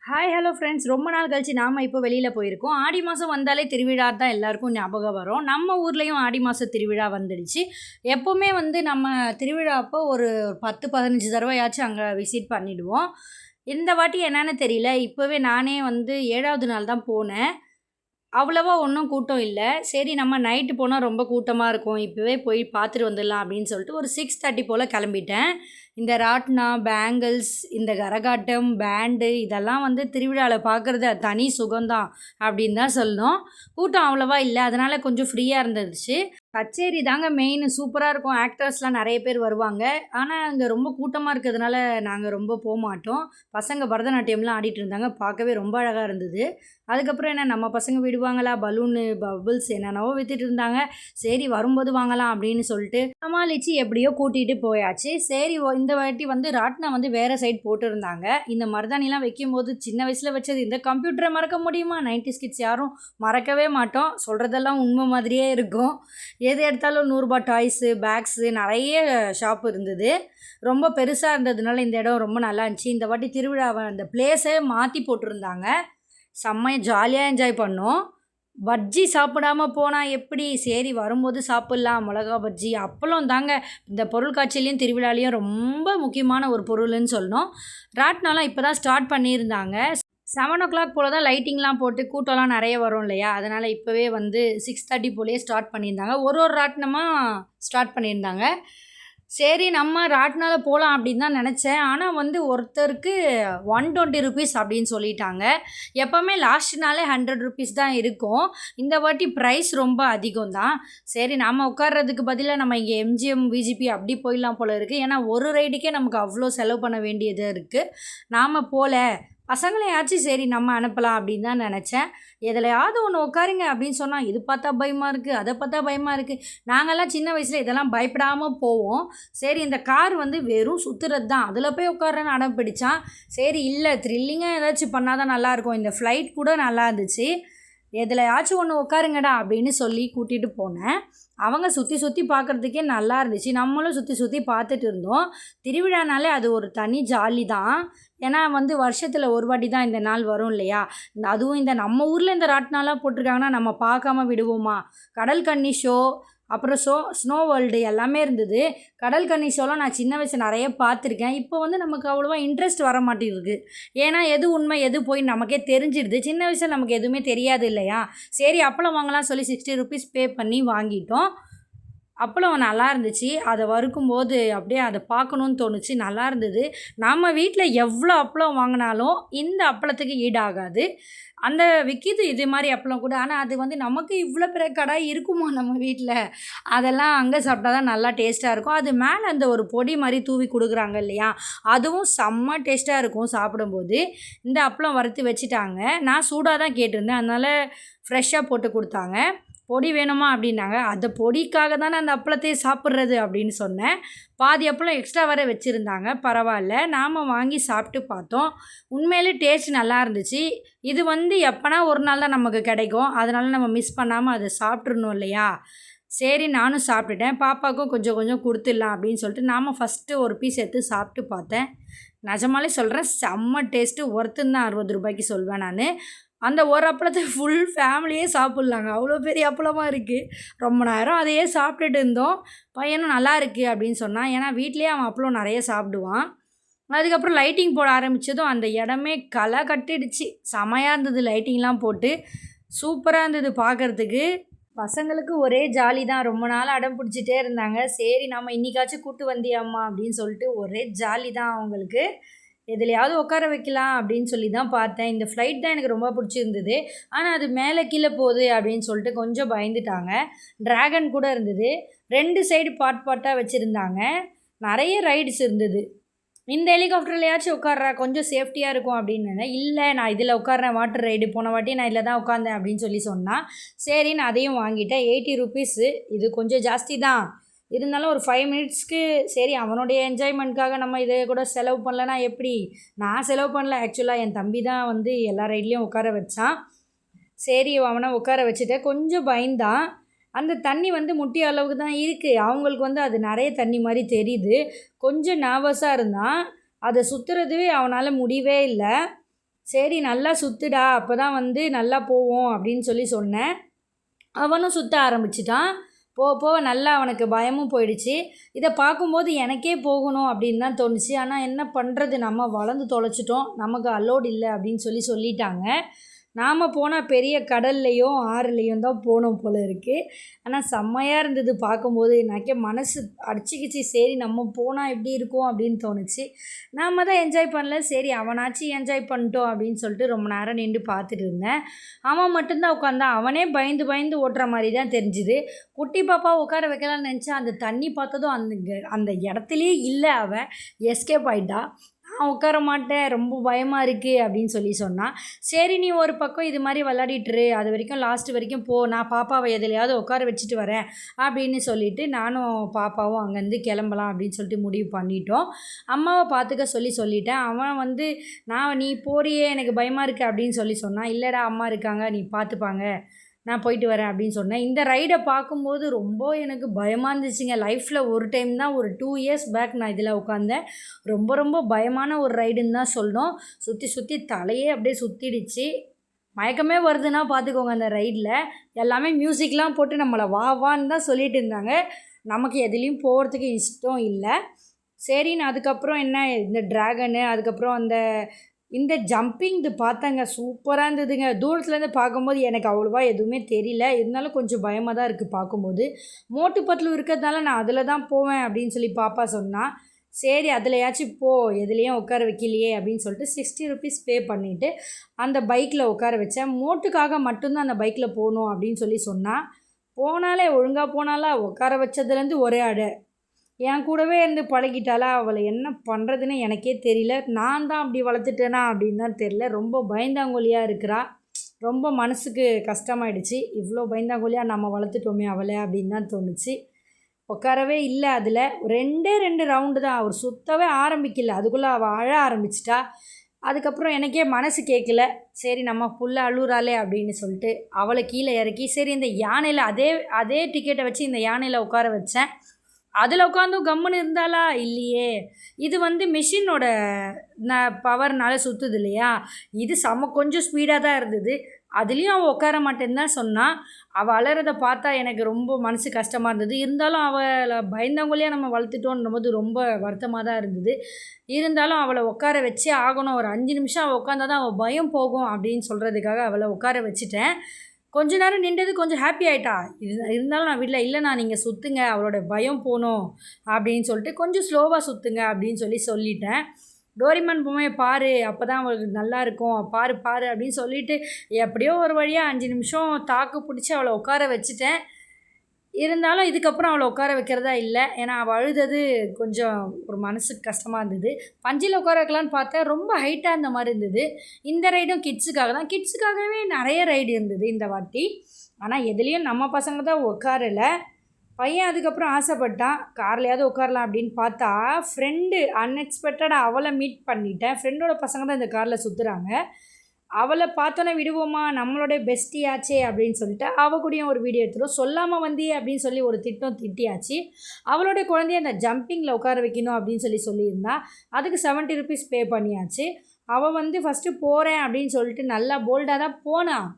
Hi hello friends, ரொம்ப நாள் கழிச்சு நாம் இப்போ வெளியில் போயிருக்கோம். ஆடி மாதம் வந்தாலே திருவிழா தான் எல்லாருக்கும் ஞாபகம் வரும். நம்ம ஊர்லேயும் ஆடி மாத திருவிழா வந்துடுச்சு. எப்போவுமே நம்ம திருவிழா அப்போ ஒரு 10-15 தடவையாச்சும் அங்கே விசிட் பண்ணிவிடுவோம். இந்த வாட்டி என்னன்னு தெரியல, இப்போவே நானே 7வது நாள் தான் போனேன். அவ்வளவா ஒன்றும் கூட்டம் இல்லை. சரி, நம்ம நைட்டு போனால் ரொம்ப கூட்டமாக இருக்கும், இப்போவே போய் பார்த்துட்டு வந்துடலாம் அப்படின்னு சொல்லிட்டு ஒரு 6:30 போல் கிளம்பிட்டேன். இந்த ராட்னா, பேங்கிள்ஸ், இந்த கரகாட்டம், பேண்டு இதெல்லாம் திருவிழாவில் பார்க்குறது தனி சுகம்தான் அப்படின்னு தான் சொல்லணும். கூட்டம் அவ்வளவா இல்லை, அதனால் கொஞ்சம் ஃப்ரீயாக இருந்துச்சு. கச்சேரி தாங்க மெயின், சூப்பராக இருக்கும். ஆக்டர்ஸ்லாம் நிறைய பேர் வருவாங்க. ஆனால் அங்கே ரொம்ப கூட்டமாக இருக்கிறதுனால நாங்கள் ரொம்ப போகமாட்டோம். பசங்க பரதநாட்டியம்லாம் ஆடிட்டு இருந்தாங்க, பார்க்கவே ரொம்ப அழகாக இருந்தது. அதுக்கப்புறம் என்ன, நம்ம பசங்க விடுவாங்களா, பலூனு, பபுள்ஸ் என்னென்னவோ விற்றுட்டு இருந்தாங்க. சரி, வரும்போது வாங்கலாம் அப்படின்னு சொல்லிட்டு சமாளித்து எப்படியோ கூட்டிகிட்டு போயாச்சு. சரி, இந்த வாட்டி ராட்னா வேறு சைடு போட்டிருந்தாங்க. இந்த மருதாணிலாம் வைக்கும்போது சின்ன வயசில் வச்சது இந்த கம்ப்யூட்டரை மறக்க முடியுமா? 90s கிட்ஸ் யாரும் மறக்கவே மாட்டோம். சொல்கிறதெல்லாம் உண்மை மாதிரியே இருக்கும். எது எடுத்தாலும் ₹100 டாய்ஸு, பேக்ஸு, நிறைய ஷாப் இருந்தது. ரொம்ப பெருசாக இருந்ததுனால இந்த இடம் ரொம்ப நல்லா இருந்துச்சு. இந்த வாட்டி திருவிழாவை அந்த பிளேஸை மாற்றி போட்டிருந்தாங்க. செம்மையாக ஜாலியாக என்ஜாய் பண்ணோம். பஜ்ஜி சாப்பிடாம போனால் எப்படி? சரி, வரும்போது சாப்பிட்லாம். மிளகா பஜ்ஜி, அப்பளம் தாங்க இந்த பொருட்காட்சியிலையும் திருவிழாலையும் ரொம்ப முக்கியமான ஒரு பொருள்னு சொல்லணும். ராட்னாலாம் இப்போ தான் ஸ்டார்ட் பண்ணியிருந்தாங்க. 7:00 போல் தான் லைட்டிங்லாம் போட்டு கூட்டம்லாம் நிறைய வரும் இல்லையா, அதனால் இப்போவே 6:30 போலேயே ஸ்டார்ட் பண்ணியிருந்தாங்க. ஒரு ராட்டினமாக ஸ்டார்ட் பண்ணியிருந்தாங்க. சரி, நம்ம ராட்னால போகலாம் அப்படின்னு தான் நினச்சேன். ஆனால் ஒருத்தருக்கு ₹120 அப்படின்னு சொல்லிட்டாங்க. எப்போவுமே லாஸ்ட்னாலே ₹100 தான் இருக்கும். இந்த வாட்டி ப்ரைஸ் ரொம்ப அதிகம் தான். சரி, நாம் உட்கார்றதுக்கு பதிலாக நம்ம இங்கே எம்ஜிஎம், விஜிபி அப்படி போயிடலாம் போல் இருக்குது. ஏன்னா ஒரு ரைடுக்கே நமக்கு அவ்வளோ செலவு பண்ண வேண்டியது இருக்குது. நாம் போகல, பசங்களையாச்சும் சரி நம்ம அனுப்பலாம் அப்படின்னு தான் நினச்சேன். எதுலையாவது ஒன்று உட்காருங்க அப்படின்னு சொன்னால் இது பார்த்தா பயமாக இருக்குது, அதை பார்த்தா பயமாக இருக்குது. நாங்கள்லாம் சின்ன வயசில் இதெல்லாம் பயப்படாமல் போவோம். சரி, இந்த கார் வெறும் சுற்றுறது தான், அதில் போய் உட்காரன்னு அடம் பிடிச்சான். சரி, இல்லை த்ரில்லிங்காக ஏதாச்சும் பண்ணால் தான் நல்லாயிருக்கும். இந்த ஃப்ளைட் கூட நல்லா இருந்துச்சு. எதுலையாச்சும் ஒன்று உட்காருங்கடா அப்படின்னு சொல்லி கூட்டிகிட்டு போனேன். அவங்க சுற்றி சுற்றி பார்க்குறதுக்கே நல்லா இருந்துச்சு. நம்மளும் சுற்றி சுற்றி பார்த்துட்டு இருந்தோம். திருவிழானாலே அது ஒரு தனி ஜாலி தான். ஏன்னா வருஷத்தில் ஒரு வாட்டி தான் இந்த நாள் வரும் இல்லையா. அதுவும் இந்த நம்ம ஊரில் இந்த ராட்னாலாம் போட்டிருக்காங்கன்னா நம்ம பார்க்காம விடுவோமா? கடல் கன்னி ஷோ, அப்புறம் ஸ்னோ வேர்ல்டு எல்லாமே இருந்தது. கடல் கன்னி ஷோலாம் நான் சின்ன வயசில் நிறைய பார்த்துருக்கேன். இப்போ நமக்கு அவ்வளோவா இன்ட்ரெஸ்ட் வர மாட்டேங்குது. ஏன்னா எது உண்மை எது போய் நமக்கே தெரிஞ்சிடுது. சின்ன வயசில் நமக்கு எதுவுமே தெரியாது இல்லையா. சரி, அப்பளம் வாங்கலாம் சொல்லி ₹60 பே பண்ணி வாங்கிட்டோம். அப்பளம் நல்லா இருந்துச்சு. அதை வறுக்கும்போது அப்படியே அதை பார்க்கணுன்னு தோணுச்சு, நல்லா இருந்தது. நம்ம வீட்டில் எவ்வளோ அப்பளம் வாங்கினாலும் இந்த அப்பளத்துக்கு ஈடாகாது. அந்த விற்கிது இது மாதிரி அப்பளம் கூட. ஆனால் அது நமக்கு இவ்வளோ பெரிய கடாய் இருக்குமா நம்ம வீட்டில்? அதெல்லாம் அங்கே சாப்பிட்டா தான் நல்லா டேஸ்ட்டாக இருக்கும். அது மேலே அந்த ஒரு பொடி மாதிரி தூவி கொடுக்குறாங்க இல்லையா, அதுவும் செம்ம டேஸ்ட்டாக இருக்கும் சாப்பிடும்போது. இந்த அப்பளம் வறுத்து வச்சுட்டாங்க. நான் சூடாக தான் கேட்டிருந்தேன், அதனால் ஃப்ரெஷ்ஷாக போட்டு கொடுத்தாங்க. பொடி வேணுமா அப்படின்னாங்க. அந்த பொடிக்காக தானே அந்த அப்பளத்தையே சாப்பிட்றது அப்படின்னு சொன்னேன். பாதி அப்பளம் எக்ஸ்ட்ரா வர வச்சுருந்தாங்க, பரவாயில்ல. நாம் வாங்கி சாப்பிட்டு பார்த்தோம். உண்மையிலே டேஸ்ட் நல்லா இருந்துச்சு. இது எப்போனா ஒரு நாள் தான் நமக்கு கிடைக்கும், அதனால் நம்ம மிஸ் பண்ணாமல் அதை சாப்பிட்றணும் இல்லையா. சரி, நானும் சாப்பிட்டுட்டேன். பாப்பாவுக்கும் கொஞ்சம் கொஞ்சம் கொடுத்துடலாம் அப்படின்னு சொல்லிட்டு நாம் ஃபஸ்ட்டு ஒரு பீஸ் எடுத்து சாப்பிட்டு பார்த்தேன். நிஜமாலே சொல்கிறேன், செம்ம டேஸ்ட்டு. ஒர்த்துன்னு தான் ₹60 சொல்வேன் நான். அந்த ஒரு அப்பளத்தை ஃபுல் ஃபேமிலியே சாப்பிட்லாங்க, அவ்வளோ பெரிய அப்பளமாக இருக்குது. ரொம்ப நேரம் அதையே சாப்பிட்டுட்டு இருந்தோம். பையனும் நல்லா இருக்குது அப்படின்னு சொன்னான். ஏன்னா வீட்லேயே அவன் அப்பளம் நிறைய சாப்பிடுவான். அதுக்கப்புறம் லைட்டிங் போட ஆரம்பித்ததும் அந்த இடமே களை கட்டிடுச்சு. செமையாக இருந்தது லைட்டிங்லாம் போட்டு, சூப்பராக இருந்தது பார்க்குறதுக்கு. பசங்களுக்கு ஒரே ஜாலி தான். ரொம்ப நாள் அடம் பிடிச்சிட்டே இருந்தாங்க. சரி, நம்ம இன்றைக்காச்சும் கூட்டு வந்தியாம்மா அப்படின்னு சொல்லிட்டு ஒரே ஜாலி தான் அவங்களுக்கு. எதுலையாவது உட்கார வைக்கலாம் அப்படின்னு சொல்லி தான் பார்த்தேன். இந்த ஃப்ளைட் தான் எனக்கு ரொம்ப பிடிச்சிருந்தது. ஆனால் அது மேலே கீழே போகுது அப்படின்னு சொல்லிட்டு கொஞ்சம் பயந்துட்டாங்க. ட்ராகன் கூட இருந்தது. 2 சைடு பார்ட்டாக வச்சுருந்தாங்க. நிறைய ரைட்ஸ் இருந்தது. இந்த ஹெலிகாப்டர்லையாச்சும் உட்கார்றா, கொஞ்சம் சேஃப்டியாக இருக்கும் அப்படின்னு. இல்லை, நான் இதில் உட்கார்றேன், வாட்டர் ரைடு. போன வாட்டி நான் இதில் தான் உட்காந்தேன் அப்படின்னு சொல்லி சொன்னான். சரின்னு அதையும் வாங்கிட்டேன். ₹80. இது கொஞ்சம் ஜாஸ்தி தான், இருந்தாலும் ஒரு 5 மினிட்ஸ்க்கு சரி, அவனுடைய என்ஜாய்மெண்ட்காக நம்ம இதை கூட செலவு பண்ணலன்னா எப்படி? நான் செலவு பண்ணல, ஆக்சுவலாக என் தம்பி தான் எல்லா ரைட்லேயும் உட்கார வச்சான். சரி, அவனை உட்கார வச்சுட்டேன். கொஞ்சம் பயந்தான். அந்த தண்ணி முட்டி அளவுக்கு தான் இருக்குது. அவங்களுக்கு அது நிறைய தண்ணி மாதிரி தெரியுது. கொஞ்சம் நர்வஸாக இருந்தான். அதை சுற்றுறதுவே அவனால் முடியவே இல்லை. சரி நல்லா சுற்றுடா அப்போ தான் வந்து நல்லா போவோம் அப்படின்னு சொன்னேன். அவனும் சுற்ற ஆரம்பிச்சிட்டான். போக போக நல்லா அவனுக்கு பயமும் போயிடுச்சு. இதை பார்க்கும்போது எனக்கே போகணும் அப்படின்னு தான் தோணுச்சு. ஆனால் என்ன பண்ணுறது, நம்ம வளர்ந்து தொலைச்சிட்டோம், நமக்கு அலோடு இல்லை அப்படின்னு சொல்லிட்டாங்க. நாம் போனால் பெரிய கடல்லையும் ஆறுலேயும் தான் போனோம் போல இருக்குது. ஆனால் செம்மையாக இருந்தது பார்க்கும்போது. எனக்கே மனசு அடிச்சுக்கிச்சு, சரி நம்ம போனால் எப்படி இருக்கும் அப்படின்னு தோணுச்சு. நாம் தான் என்ஜாய் பண்ணல, சரி அவனாச்சும் என்ஜாய் பண்ணிட்டோம் அப்படின்னு சொல்லிட்டு ரொம்ப நேரம் நின்று பார்த்துட்டு இருந்தேன். அவன் மட்டும்தான் உட்காந்தான். அவனே பயந்து பயந்து ஓட்டுற மாதிரி தான் தெரிஞ்சுது. குட்டி பாப்பா உட்கார வைக்கலான்னு நினச்சா அந்த தண்ணி பார்த்ததும் அந்த இடத்துலையே இல்லை. அவன் எஸ்கேப் ஆகிட்டா. நான் உட்கார மாட்டேன், ரொம்ப பயமாக இருக்குது அப்படின்னு சொன்னான். சரி நீ ஒரு பக்கம் இது மாதிரி விளையாடிட்டுரு, அது வரைக்கும் லாஸ்ட்டு வரைக்கும் போ, நான் பாப்பாவை எதுலையாவது உட்கார வச்சுட்டு வரேன் அப்படின்னு சொல்லிவிட்டு நானும் பாப்பாவும் அங்கேருந்து கிளம்பலாம் அப்படின்னு சொல்லிட்டு முடிவு பண்ணிட்டோம். அம்மாவை பார்த்துக்க சொல்லிட்டேன். அவன் வந்து நீ போறியே எனக்கு பயமாக இருக்குது அப்படின்னு சொன்னான். இல்லைடா அம்மா இருக்காங்க, நீ பார்த்துப்பாங்க, நான் போயிட்டு வரேன் அப்படின்னு சொன்னேன். இந்த ரைடை பார்க்கும்போது ரொம்ப எனக்கு பயமாக இருந்துச்சுங்க. லைஃப்பில் ஒரு டைம் தான், ஒரு 2 இயர்ஸ் பேக் நான் இதில் உட்காந்தேன். ரொம்ப ரொம்ப பயமான ஒரு ரைடுன்னு தான் சொல்லணும். சுற்றி தலையே அப்படியே சுற்றிடுச்சு. மயக்கமே வருதுன்னா பார்த்துக்கோங்க. அந்த ரைடில் எல்லாமே மியூசிக்லாம் போட்டு நம்மளை வான்னு தான் சொல்லிட்டு இருந்தாங்க. நமக்கு எதுலேயும் போகிறதுக்கு இஷ்டம் இல்லை. சரின்னு அதுக்கப்புறம் என்ன, இந்த ட்ராகனு, அதுக்கப்புறம் இந்த ஜம்பிங் இது பார்த்தேங்க, சூப்பராக இருந்ததுங்க. தூரத்துலேருந்து பார்க்கும்போது எனக்கு அவ்வளோவா எதுவுமே தெரியல, இருந்தாலும் கொஞ்சம் பயமாக தான் இருக்குது பார்க்கும்போது. மோட்டு பட்லு இருக்கிறதுனால நான் அதில் தான் போவேன் அப்படின்னு பாப்பா சொன்னான். சரி அதுலையாச்சும் போ, எதுலேயும் உட்கார வைக்கலையே அப்படின்னு சொல்லிட்டு 60 ருபீஸ் பே பண்ணிவிட்டு அந்த பைக்கில் உட்கார வச்சேன். மோட்டுக்காக மட்டும்தான் அந்த பைக்கில் போகணும் அப்படின்னு சொன்னான். போனாலே ஒழுங்காக போனாலா, உட்கார வச்சதுலேருந்து ஒரே அடை. என் கூடவே இருந்து பழகிட்டாளா, அவளை என்ன பண்ணுறதுன்னு எனக்கே தெரியல. நான் தான் அப்படி வளர்த்துட்டேனா அப்படின்னு தான் தெரியல. ரொம்ப பயந்தாங்கொல்லியாக இருக்கிறா. ரொம்ப மனசுக்கு கஷ்டமாயிடுச்சு. இவ்வளோ பயந்தாங்கொல்லியாக நம்ம வளர்த்துட்டோமே அவளை அப்படின்னு தான் தோணுச்சு. உட்காரவே இல்லை. அதில் 2 ரவுண்டு தான், அவர் சுற்றவே ஆரம்பிக்கல, அதுக்குள்ளே அவள் அழ ஆரம்பிச்சிட்டா. அதுக்கப்புறம் எனக்கே மனசு கேட்கல, சரி நம்ம புள்ள அழுறாளே அப்படின்னு சொல்லிட்டு அவளை கீழே இறக்கி, சரி இந்த யானையில் அதே டிக்கெட்டை வச்சு இந்த யானையில் உட்கார வச்சேன். அதில் உட்காந்தும் கம்முன்னு இருந்தாளா, இல்லையே. இது வந்து மிஷினோட பவர்னால சுற்றுது இல்லையா, இது கொஞ்சம் ஸ்பீடாக தான் இருந்தது. அதுலேயும் அவள் உட்கார மாட்டேன்னு தான் சொன்னான். அவள் அலறதை பார்த்தா எனக்கு ரொம்ப மனசு கஷ்டமாக இருந்தது. இருந்தாலும் அவளை பயந்தவங்களையாக நம்ம வளர்த்துட்டோன்னும் போது ரொம்ப வருத்தமாக தான் இருந்தது. இருந்தாலும் அவளை உட்கார வச்சே ஆகணும். ஒரு 5 நிமிஷம் அவள் உட்காந்தா தான் அவள் பயம் போகும் அப்படின்னு சொல்கிறதுக்காக அவளை உட்கார வச்சுட்டேன். கொஞ்ச நேரம் நின்றது, கொஞ்சம் ஹாப்பி ஆகிட்டா. இருந்தாலும் நான் இல்லை நீங்கள் சுற்றுங்க, அவளோட பயம் போகணும் அப்படின்னு சொல்லிட்டு கொஞ்சம் ஸ்லோவாக சுற்றுங்க அப்படின்னு சொல்லிட்டேன். டோரிமான் பொம்மையை பாரு, அப்போ தான் அவளுக்கு நல்லாயிருக்கும், பாரு அப்படின்னு சொல்லிவிட்டு எப்படியோ ஒரு வழியாக 5 நிமிஷம் தாக்கு பிடிச்சி அவளை உட்கார வச்சுட்டேன். இருந்தாலும் இதுக்கப்புறம் அவளை உட்கார வைக்கிறதா இல்லை. ஏன்னா அவள் அழுதது கொஞ்சம் ஒரு மனசுக்கு கஷ்டமாக இருந்தது. பஞ்சில் உட்கார வைக்கலான்னு பார்த்தேன், ரொம்ப ஹைட்டாக இருந்த மாதிரி இருந்தது. இந்த ரைடும் கிட்ஸுக்காக தான், கிட்ஸுக்காகவே நிறைய ரைடு இருந்தது இந்த வாட்டி. ஆனால் எதுலேயும் நம்ம பசங்க தான் உட்காரலை. பையன் அதுக்கப்புறம் ஆசைப்பட்டான், கார்லையாவது உட்காரலாம் அப்படின்னு பார்த்தா ஃப்ரெண்டு அன்எக்ஸ்பெக்டடாக அவளை மீட் பண்ணிட்டேன். ஃப்ரெண்டோட பசங்க தான் இந்த காரில் சுற்றுறாங்க. அவளை பார்த்தோன்னே விடுவோமா, நம்மளோட பெஸ்டியாச்சே அப்படின்னு சொல்லிட்டு அவள் கூடயும் ஒரு வீடியோ எடுத்துடும். சொல்லாமல் வந்தியே அப்படின்னு சொல்லி ஒரு திட்டியாச்சு. அவளோட குழந்தைய அந்த ஜம்பிங்கில் உட்கார வைக்கணும் அப்படின்னு சொல்லியிருந்தா. அதுக்கு 70 ருபீஸ் பே பண்ணியாச்சு. அவள் வந்து ஃபஸ்ட்டு போகிறேன் அப்படின்னு சொல்லிட்டு நல்லா போல்டாக தான் போனான்.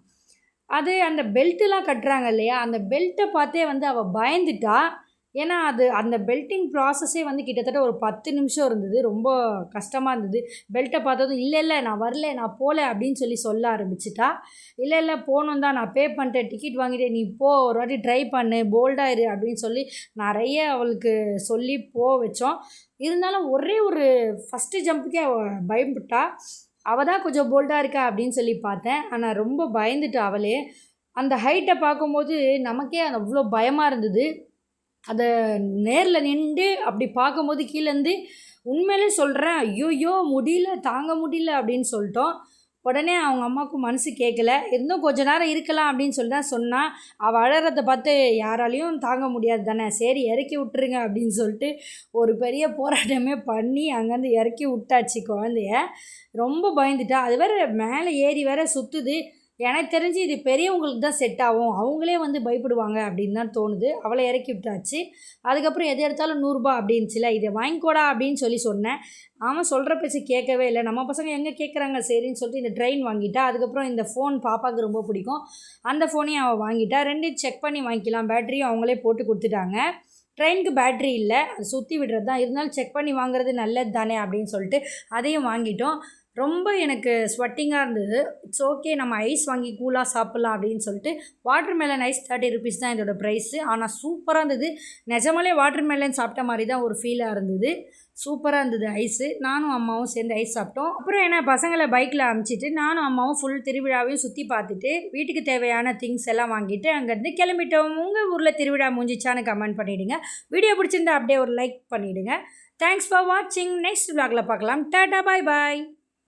அது அந்த பெல்ட்டெலாம் கட்டுறாங்க இல்லையா, அந்த பெல்ட்டை பார்த்தே வந்து அவள் பயந்துட்டா. ஏன்னா அந்த பெல்ட்டிங் ப்ராசஸே வந்து கிட்டத்தட்ட ஒரு 10 நிமிஷம் இருந்தது. ரொம்ப கஷ்டமாக இருந்தது. பெல்ட்டை பார்த்ததும் இல்லை நான் வரல, நான் போகல அப்படின்னு சொல்ல ஆரம்பிச்சிட்டா. இல்லை போகணும் தான், நான் பே பண்ணிட்டேன், டிக்கெட் வாங்கிட்டேன், நீ போ, ஒரு வாட்டி ட்ரை பண்ணு, போல்டாக இரு அப்படின்னு சொல்லி நிறைய அவளுக்கு சொல்லி வச்சோம். இருந்தாலும் ஒரே ஒரு ஃபஸ்ட்டு ஜம்புக்கே அவள் பயப்பட்டா. அவள் தான் கொஞ்சம் போல்டாக இருக்கா அப்படின்னு பார்த்தேன். ஆனால் ரொம்ப பயந்துட்டா அவளே. அந்த ஹைட்டை பார்க்கும்போது நமக்கே அவ்வளோ பயமாக இருந்தது. அதை நேரில் நின்று அப்படி பார்க்கும்போது கீழேருந்து உண்மையிலே சொல்கிறேன், ஐயோயோ முடியல, தாங்க முடியல அப்படின்னு சொல்லிட்டோம். உடனே அவங்க அம்மாவுக்கு மனசு கேட்கல. இருந்தும் கொஞ்ச நேரம் இருக்கலாம் அப்படின்னு சொல்லி தான் சொன்னான். அவள் அழறதை பார்த்து யாராலையும் தாங்க முடியாது தானே, சரி இறக்கி விட்டுருங்க அப்படின்னு சொல்லிட்டு ஒரு பெரிய போராட்டமே பண்ணி அங்கேருந்து இறக்கி விட்டாச்சு குழந்தைய. ரொம்ப பயந்துட்டா. அது வேறு மேலே ஏறி வேற சுற்றுது. எனக்கு தெரிஞ்சு இது பெரியவங்களுக்கு தான் செட் ஆகும், அவங்களே வந்து பயப்படுவாங்க அப்படின்னு தான் தோணுது. அவளை இறக்கி விட்டாச்சு. அதுக்கப்புறம் எது எடுத்தாலும் ரூ. 100 அப்படின்னுச்சுல, இதை வாங்கிக்கோடா அப்படின்னு சொன்னேன். அவன் சொல்கிற பேச்சு கேட்கவே இல்லை. நம்ம பசங்க எங்கே கேட்குறாங்க, சரின்னு சொல்லிட்டு இந்த ட்ரெயின் வாங்கிட்டா. அதுக்கப்புறம் இந்த ஃபோன் பாப்பாவுக்கு ரொம்ப பிடிக்கும், அந்த ஃபோனையும் அவள் வாங்கிட்டா. ரெண்டையும் செக் பண்ணி வாங்கிக்கலாம், பேட்டரியும் அவங்களே போட்டு கொடுத்துட்டாங்க. ட்ரெயினுக்கு பேட்ரி இல்லை, அது சுற்றி விடுறது தான், இருந்தாலும் செக் பண்ணி வாங்குறது நல்லது தானே அப்படின்னு சொல்லிட்டு அதையும் வாங்கிட்டோம். ரொம்ப எனக்கு ஸ்வெட்டிங்காக இருந்தது. இட்ஸ் ஓகே, நம்ம ஐஸ் வாங்கி கூலாக சாப்பிட்லாம் அப்படின்னு சொல்லிட்டு வாட்டர் மெலன் ஐஸ் 30 ருபீஸ் தான் இதோட ப்ரைஸு. ஆனால் சூப்பராக இருந்தது. நிஜமாலே வாட்டர் மெலன் சாப்பிட்ட மாதிரி தான் ஒரு ஃபீலாக இருந்தது. சூப்பராக இருந்தது ஐஸு. நானும் அம்மாவும் சேர்ந்து ஐஸ் சாப்பிட்டோம். அப்புறம் என்ன, பசங்களை பைக்கில் அமுச்சிட்டு நானும் அம்மாவும் ஃபுல் திருவிழாவையும் சுற்றி பார்த்துட்டு வீட்டுக்கு தேவையான திங்ஸ் எல்லாம் வாங்கிட்டு அங்கேருந்து கிளம்பிட்டோம். உங்கள் ஊரில் திருவிழா முடிஞ்சிச்சான்னு கமெண்ட் பண்ணிவிடுங்க. வீடியோ பிடிச்சிருந்தா அப்படியே ஒரு லைக் பண்ணிவிடுங்க. தேங்க்ஸ் ஃபார் வாட்சிங். நெக்ஸ்ட் vlogல பார்க்கலாம். டாடா, பாய் பாய்.